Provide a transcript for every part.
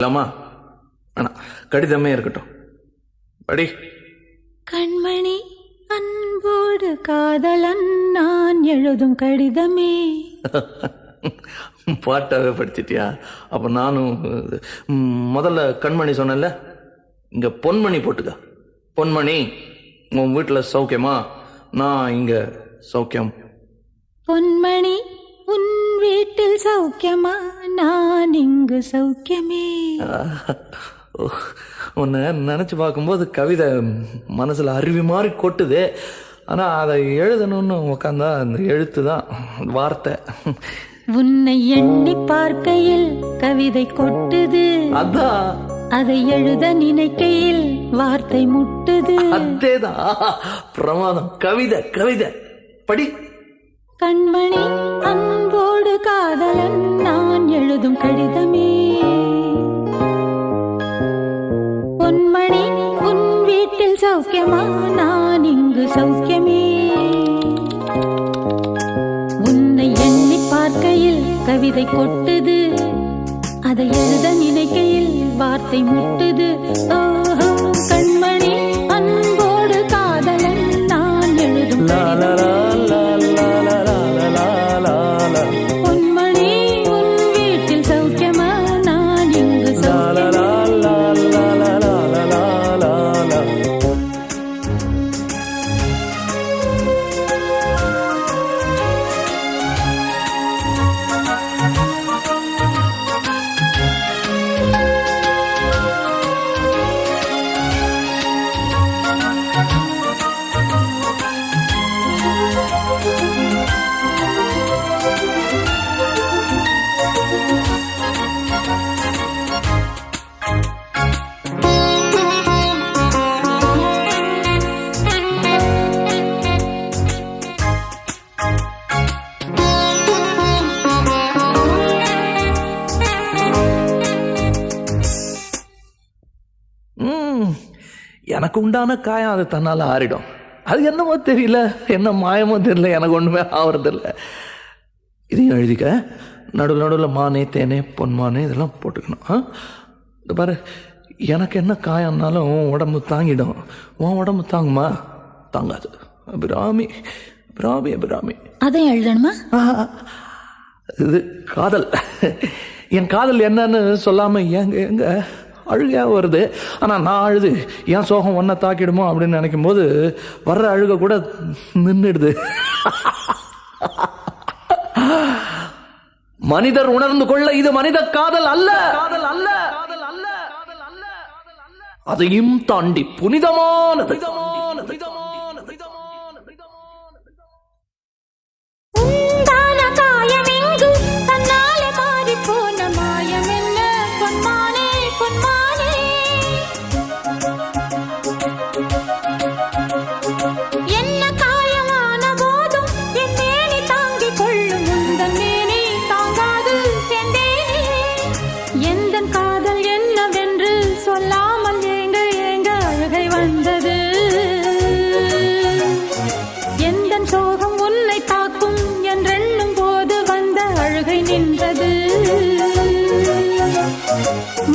இல்லாமா வேணாம், கடிதமே இருக்கட்டும். படி. கண்மணி அன்போடு காதலன் நான் எழுதும் கடிதமே. பாட்டாவே படிச்சிட்டியா? அப்ப நானும் முதல்ல கண்மணி சொன்னேன்ல, இங்க பொன்மணி போட்டுக்க. பொன்மணி, உன் வீட்டுல சௌக்கியமா? நான் இங்க சௌக்கியம். பொன்மணி, உன் வீட்டில் சௌக்கியமா? நான் இங்கு சௌக்கியமே. உன்னை நினைச்சு பார்க்கும்போது கவிதை மனசுல அருவி மாதிரி கொட்டுது. ஆனா அதை எழுதணும்னு உக்காந்தா அந்த எழுத்து தான் வார்த்தை. உன்னை எண்ணி பார்க்கையில் கவிதை கொட்டுது, அதான் அதை எழுத நினைக்கையில் வார்த்தை முட்டுது. அதேதான், பிரமாதம். கவிதை கவிதை படி. கண்மணி அன்போடு காதலன் நான் எழுதும் கடிதமே. பொன்மணி, உன் வீட்டில் சௌக்கியமா? நான் இங்கு சௌக்கியமே. உன்னை எண்ணி பார்க்கையில் கவிதை கொட்டுது, அதை எழுத நினைக்கையில் வார்த்தை முட்டுது. ஓஹோ, கண்மணி அன்போடு காதலன் நான் எழுதும் கடிதமே. பொன்மணி, உன் வீட்டில் சௌக்கியமா? நான் இங்கு சௌக்கியமே. எனக்கு உண்டான காயம் அது தன்னால ஆறிடும். அது என்னமோ தெரியல, என்ன மாயமோ தெரியல, எனக்கு ஒண்ணுமே ஆவறதில்ல. இதையும் எழுதிக்க. நடுவில் நடுவில் மானே தேனே பொன்மானே இதெல்லாம் போட்டுக்கணும். இந்த பாரு, எனக்கு என்ன காயம்னாலும் உன் உடம்பு தாங்கிடும். உன் உடம்பு தாங்குமா? தாங்காது. அபிராமி அபிராமி அபிராமி. அதையும் எழுதணுமா? இது காதல். என் காதல் என்னன்னு சொல்லாம எங்க எங்க அழுகையா வருது. ஆனா நான் அழுது என் சோகம் ஒன்ன தாக்கிடுமோ அப்படின்னு நினைக்கும் போது வர்ற அழுக கூட நின்றுடுது. மனிதர் உணர்ந்து கொள்ள இது மனித காதல் அல்ல, காதல் அல்ல, அதையும் தாண்டி புனிதமானது.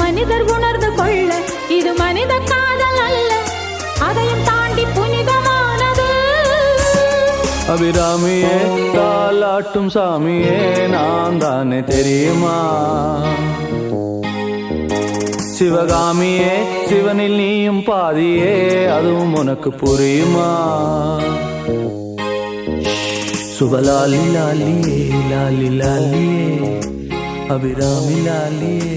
மனிதர் உணர்ந்து கொள்ள இது மனித காதல் அல்ல, அதையும் தாண்டி புனிதமானது. அபிராமியே, தாலாட்டும் சாமியே, நான் தானே தெரியுமா? சிவகாமியே, சிவனில் நீயும் பாதியே, அதுவும் உனக்கு புரியுமா? சுபலாலி லாலியே லாலி லாலியே, அபிராமி லாலியே.